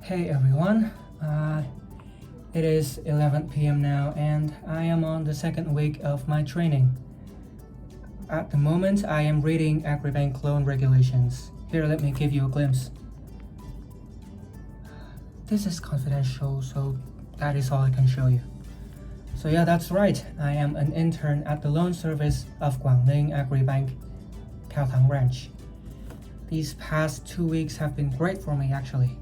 Hey everyone, it is 11 p.m. now and I am on the second week of my training. At the moment, I am reading Agribank loan regulations. Here, let me give you a glimpse. This is confidential, so that is all I can show you. So yeah, that's right. I am an intern at the loan service of Guangling Agribank, Kaotang Ranch. These past 2 weeks have been great for me actually.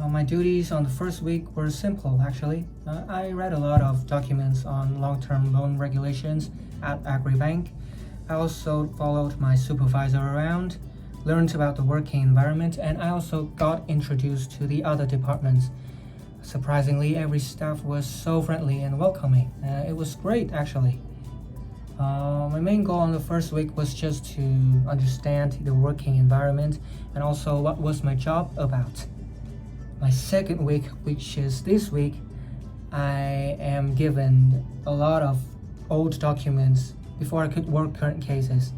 My duties on the first week were simple actually. I read a lot of documents on long-term loan regulations at Agribank. I also followed my supervisor around, learned about the working environment, and I also got introduced to the other departments. Surprisingly, every staff was so friendly and welcoming. It was great actually. My main goal on the first week was just to understand the working environment and also what was my job about. My second week, which is this week, I am given a lot of old documents before I could work current cases.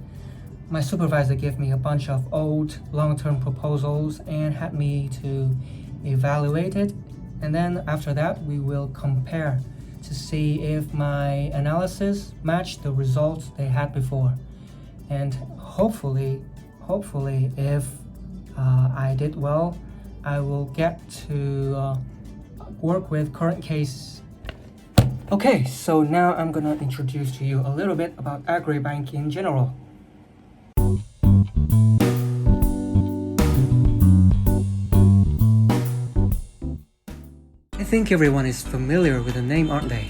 My supervisor gave me a bunch of old long-term proposals and had me to evaluate it, and then after that we will compare to see if my analysis matched the results they had before. And hopefully if I did well, I will get to work with current cases. Okay, so now I'm gonna introduce to you a little bit about Agribank in general. I think everyone is familiar with the name, aren't they?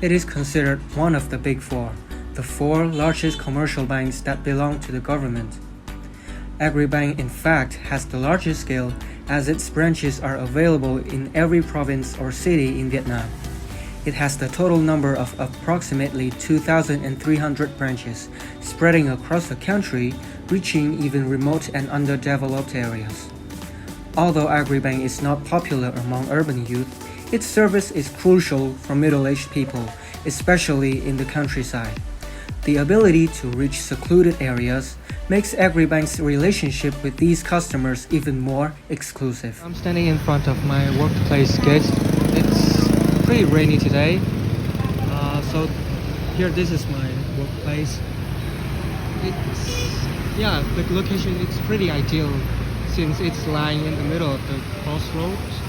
It is considered one of the big four, the four largest commercial banks that belong to the government. Agribank in fact has the largest scale as its branches are available in every province or city in Vietnam. It has the total number of approximately 2,300 branches spreading across the country, reaching even remote and underdeveloped areas. Although Agribank is not popular among urban youth, its service is crucial for middle-aged people, especially in the countryside. The ability to reach secluded areas makes Agribank's relationship with these customers even more exclusive. I'm standing in front of my workplace gate. It's pretty rainy today. So here, this is my workplace. The location is pretty ideal since it's lying in the middle of the crossroads.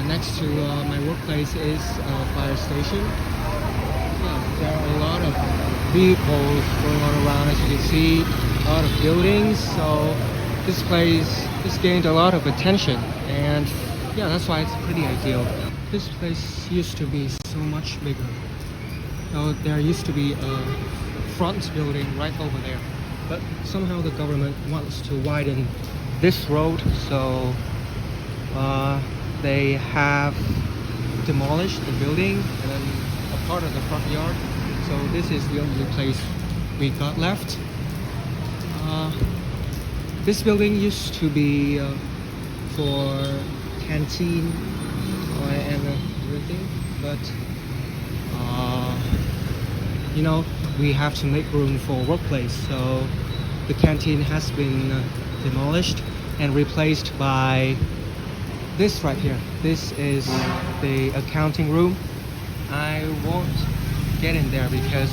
Next to my workplace is a fire station. There are a lot of vehicles going on around, as you can see, a lot of buildings, so this place has gained a lot of attention, and that's why it's pretty ideal. This place used to be so much bigger. There used to be a front building right over there, but somehow the government wants to widen this road, so they have demolished the building and then a part of the front yard. So this is the only place we got left. This building used to be for canteen and everything, but we have to make room for workplace, so the canteen has been demolished and replaced by this right here. This is the accounting room. I won't get in there because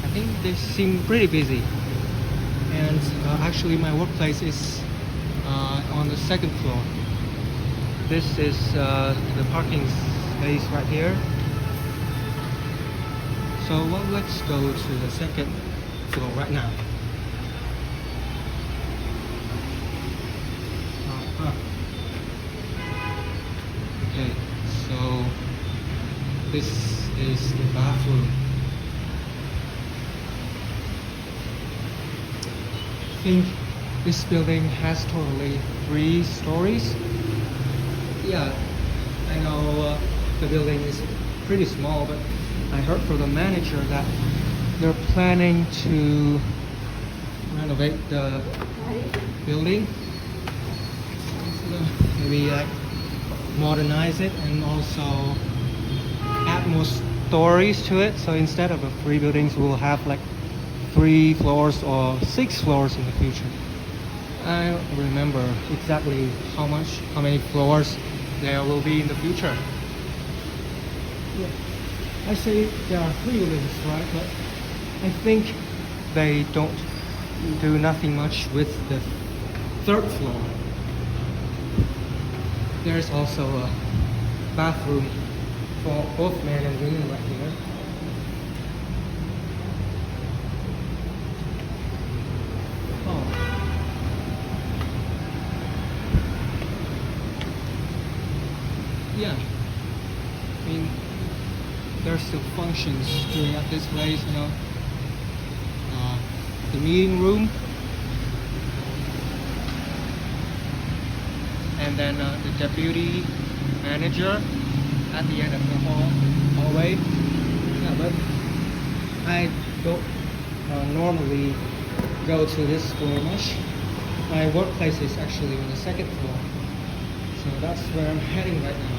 I think they seem pretty busy, and actually my workplace is on the second floor. This is the parking space right here. So let's go to the second floor right now. Okay, so this is the bathroom. I think this building has totally 3 stories. I know the building is pretty small, but I heard from the manager that they're planning to renovate the building, maybe modernize it and also add more stories to it. So instead of 3 buildings, we'll have 3 floors or 6 floors in the future. I don't remember exactly how many floors there will be in the future. Yeah. I say there are 3 wings, right? But I think they don't do nothing much with the 3rd floor. There's also a bathroom for both men and women right here. Oh. Yeah. I mean, there's still functions doing at this place, you know. The meeting room, and then the deputy manager at the end of the hallway. Yeah, but I don't normally go to this floor much. My workplace is actually on the 2nd floor, so that's where I'm heading right now.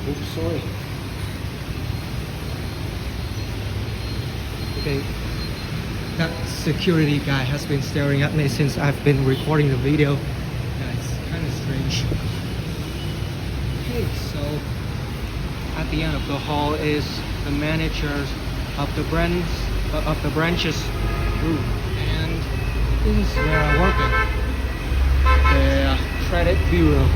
Oops, sorry. Okay, that security guy has been staring at me since I've been recording the video. Yeah, it's kind of strange. Okay, so at the end of the hall is the managers of the branches group, and this is where I work at the credit bureau.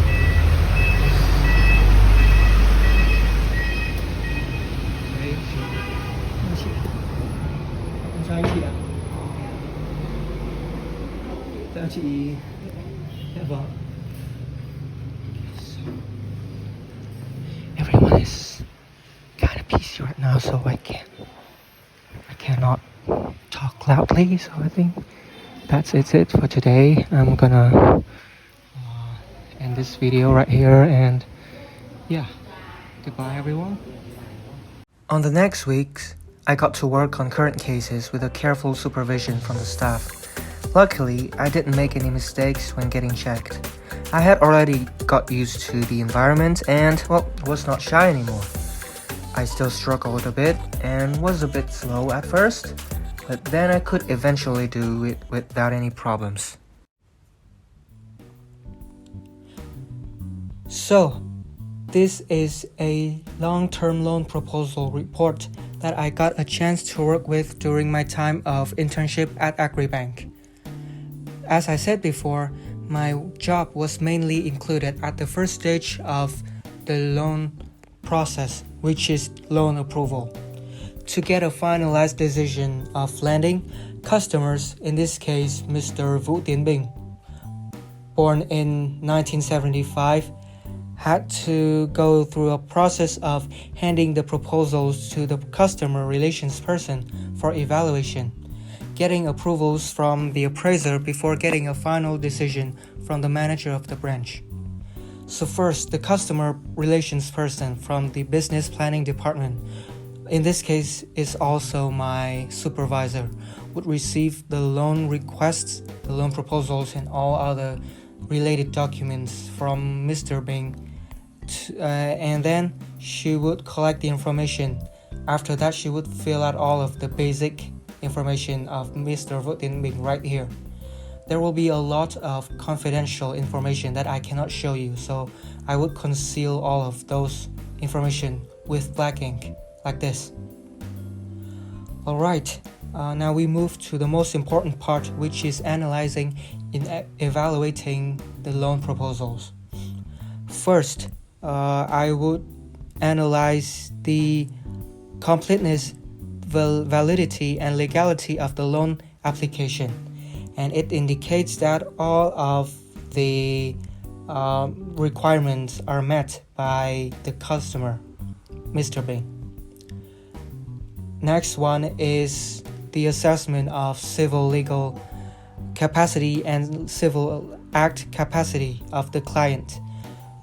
Everyone is kind of busy right now, so I cannot talk loudly. So I think that's it for today. I'm gonna end this video right here, and yeah, goodbye everyone. On the next weeks, I got to work on current cases with a careful supervision from the staff. Luckily, I didn't make any mistakes when getting checked. I had already got used to the environment and, well, was not shy anymore. I still struggled a bit and was a bit slow at first, but then I could eventually do it without any problems. So, this is a long-term loan proposal report that I got a chance to work with during my time of internship at Agribank. As I said before, my job was mainly included at the first stage of the loan process, which is loan approval. To get a finalized decision of lending, customers, in this case Mr. Vũ Tiến Bình, born in 1975, had to go through a process of handing the proposals to the customer relations person for evaluation, getting approvals from the appraiser before getting a final decision from the manager of the branch. So first, the customer relations person from the business planning department, in this case is also my supervisor, would receive the loan requests, the loan proposals, and all other related documents from Mr. Bing, and then she would collect the information. After that, she would fill out all of the basic information of Mr. Vũ Tiến Bình right here. There will be a lot of confidential information that I cannot show you, so I would conceal all of those information with black ink, like this. Alright, now we move to the most important part, which is analyzing and evaluating the loan proposals. First, I would analyze the completeness, validity, and legality of the loan application, and it indicates that all of the requirements are met by the customer, Mr. Bing. Next one is the assessment of civil legal capacity and civil act capacity of the client,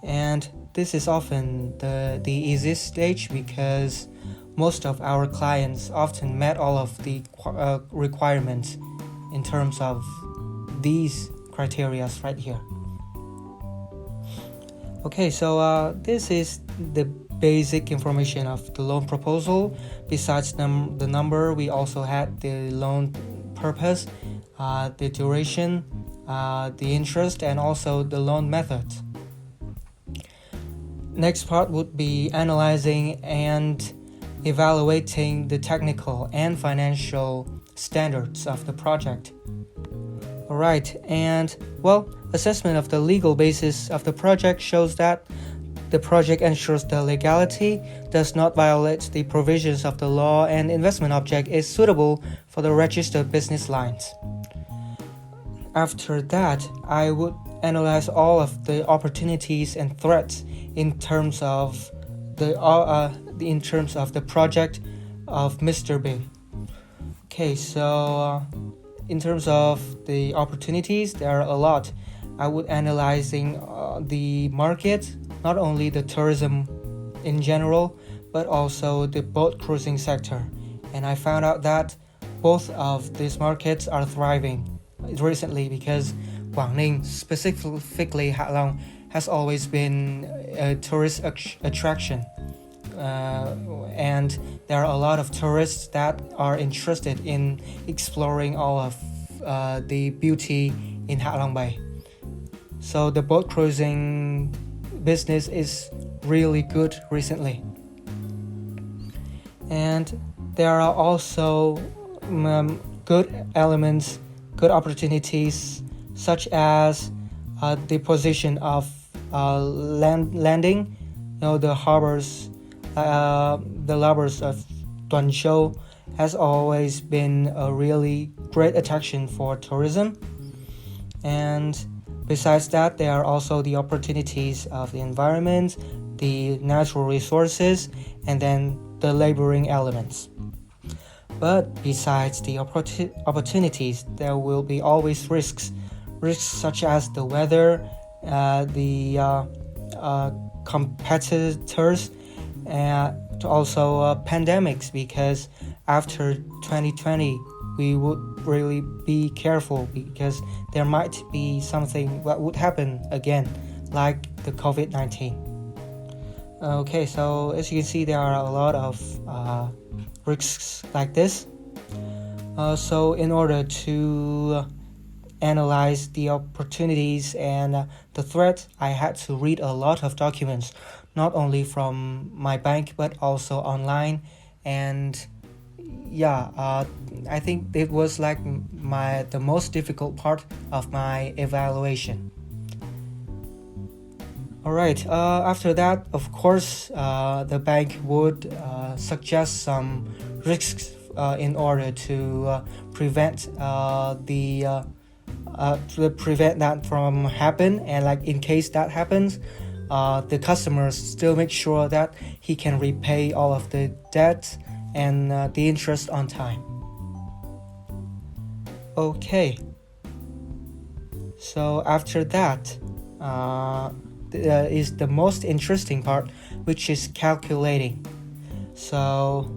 and this is often the easiest stage because most of our clients often met all of the requirements in terms of these criteria right here. Okay, so this is the basic information of the loan proposal. Besides the number, we also had the loan purpose, the duration, the interest, and also the loan method. Next part would be analyzing and evaluating the technical and financial standards of the project. Alright, and assessment of the legal basis of the project shows that the project ensures the legality, does not violate the provisions of the law, and investment object is suitable for the registered business lines. After that, I would analyze all of the opportunities and threats in terms of the project of Mr. B. Okay, so in terms of the opportunities, there are a lot. I would analyzing the market, not only the tourism in general, but also the boat cruising sector. And I found out that both of these markets are thriving recently because Guangning, specifically Hạ Long, has always been a tourist attraction. And there are a lot of tourists that are interested in exploring all of the beauty in Hạ Long Bay. So the boat cruising business is really good recently. And there are also good elements, good opportunities, such as the position of landing, the harbors. The harbors of Duanzhou has always been a really great attraction for tourism. And besides that, there are also the opportunities of the environment, the natural resources, and then the laboring elements. But besides the opportunities, there will be always risks such as the weather, the competitors, and also pandemics, because after 2020 we would really be careful because there might be something that would happen again, like the COVID-19. Okay, so as you can see, there are a lot of risks like this. So in order to analyze the opportunities and the threat, I had to read a lot of documents, not only from my bank but also online. And I think it was like the most difficult part of my evaluation. Alright, after that, of course, the bank would suggest some risks in order to prevent that from happen. And like in case that happens, the customers still make sure that he can repay all of the debt and the interest on time. Okay, so after that is the most interesting part, which is calculating. So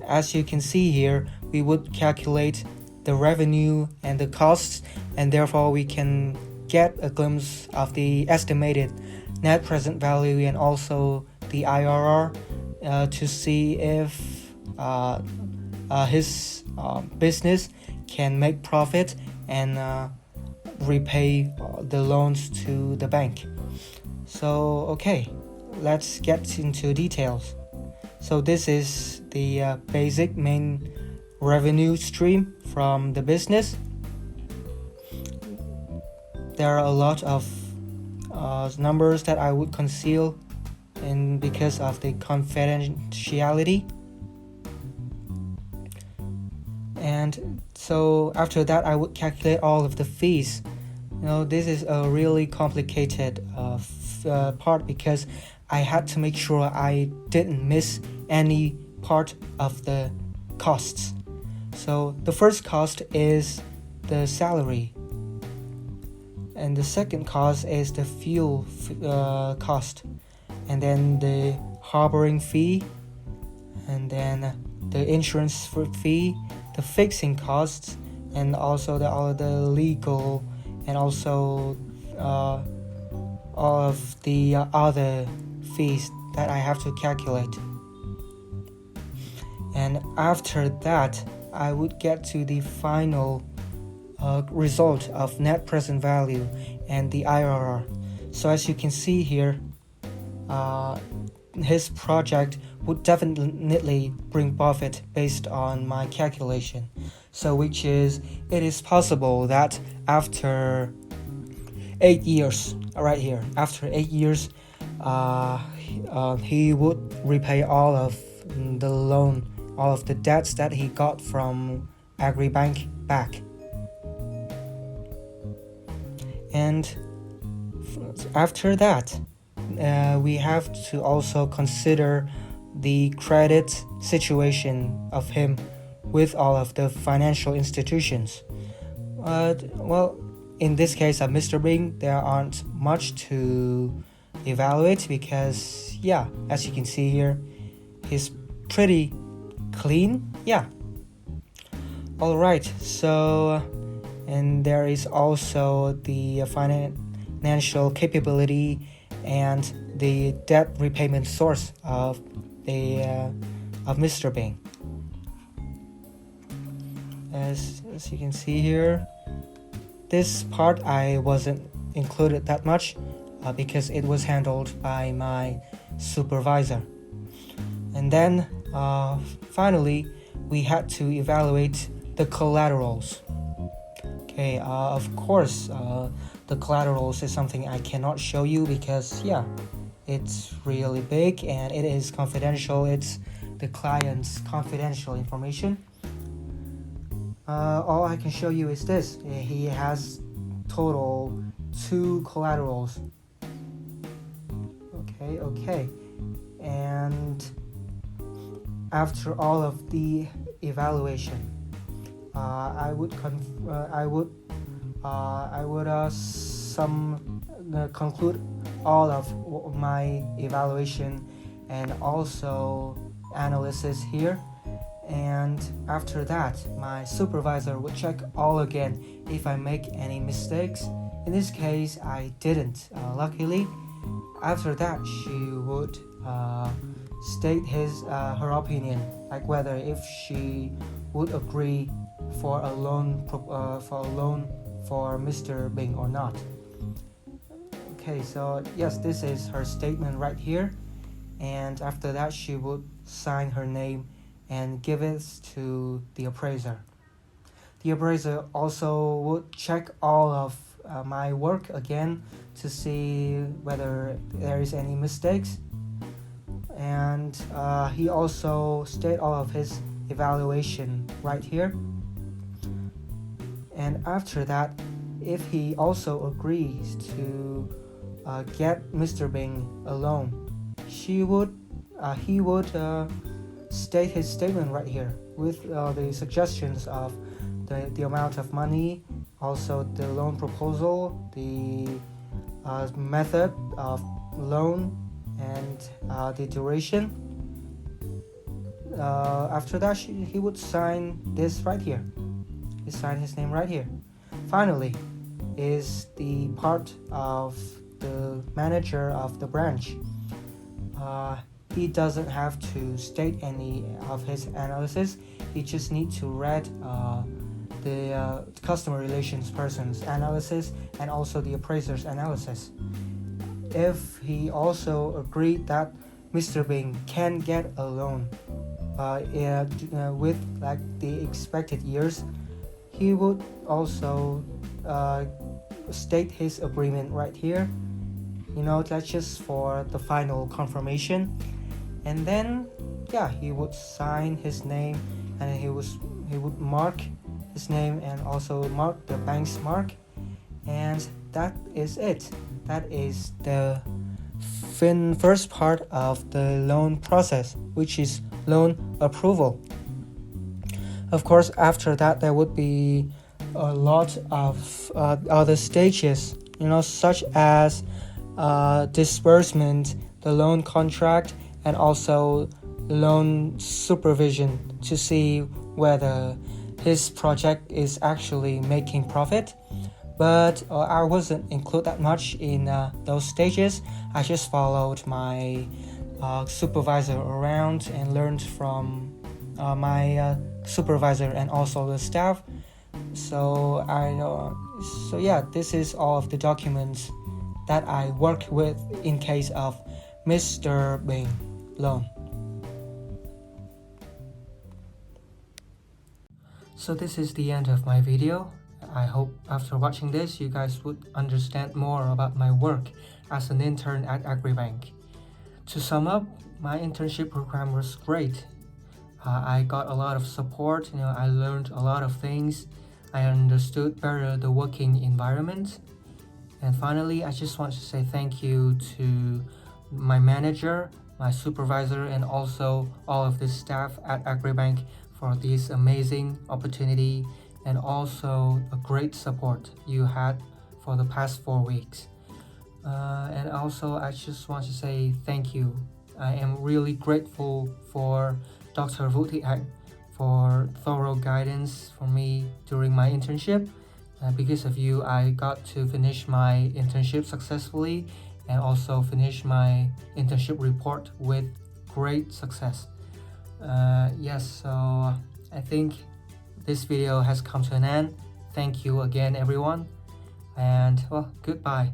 as you can see here, we would calculate the revenue and the costs, and therefore we can get a glimpse of the estimated net present value and also the IRR to see if his business can make profit and repay the loans to the bank. So okay, let's get into details. So this is the basic main revenue stream from the business. There are a lot of numbers that I would conceal and because of the confidentiality. And so after that, I would calculate all of the fees. This is a really complicated part because I had to make sure I didn't miss any part of the costs. So the first cost is the salary, and the second cost is the fuel cost, and then the harboring fee, and then the insurance fee, the fixing costs, and also all the legal and also all of the other fees that I have to calculate. And after that, I would get to the final result of net present value and the IRR. So as you can see here, his project would definitely bring profit based on my calculation. So which is, it is possible that after 8 years, right here, after 8 years, he would repay all of the loan, all of the debts that he got from Agribank back. And after that, we have to also consider the credit situation of him with all of the financial institutions. Well, in this case of Mr. Bing, there aren't much to evaluate because, yeah, as you can see here, he's pretty clean. Yeah. Alright, so, and there is also the financial capability and the debt repayment source of Mr. Bing. As you can see here, this part I wasn't included that much because it was handled by my supervisor. And then finally, we had to evaluate the collaterals. Okay, of course, the collaterals is something I cannot show you because, yeah, it's really big and it is confidential. It's the client's confidential information. All I can show you is this. He has total 2 collaterals. Okay. And after all of the evaluation, I would conclude all of my evaluation and also analysis here. And after that, my supervisor would check all again if I make any mistakes. In this case, I didn't. Luckily, after that, she would state her opinion, like whether if she would agree for a loan for Mr. Bing or not. Okay, so yes, this is her statement right here. And after that, she would sign her name and give it to the appraiser. The appraiser also would check all of my work again to see whether there is any mistakes. And he also state all of his evaluation right here. And after that, if he also agrees to get Mr. Bing a loan, he would state his statement right here with the suggestions of the amount of money, also the loan proposal, the method of loan, and the duration. After that, he would sign this right here. He signed his name right here. Finally, is the part of the manager of the branch. He doesn't have to state any of his analysis. He just needs to read the customer relations person's analysis and also the appraiser's analysis. If he also agreed that Mr. Bing can get a loan with like the expected years, he would also state his agreement right here. That's just for the final confirmation. And then, yeah, he would sign his name, and he would mark his name and also mark the bank's mark. And that is it. That is the first part of the loan process, which is loan approval. Of course, after that, there would be a lot of other stages, such as disbursement, the loan contract, and also loan supervision to see whether his project is actually making profit. But I wasn't include that much in those stages. I just followed my supervisor around and learned from my supervisor and also the staff. So yeah, this is all of the documents that I work with in case of Mr. Bing loan. So this is the end of my video. I hope after watching this you guys would understand more about my work as an intern at Agribank. To sum up, my internship program was great. I got a lot of support, I learned a lot of things. I understood better the working environment. And finally, I just want to say thank you to my manager, my supervisor, and also all of the staff at Agribank for this amazing opportunity and also a great support you had for the past 4 weeks. And also, I just want to say thank you. I am really grateful for Dr. Vũ for thorough guidance for me during my internship. Because of you, I got to finish my internship successfully and also finish my internship report with great success. Yes, so I think this video has come to an end. Thank you again, everyone, and well, goodbye.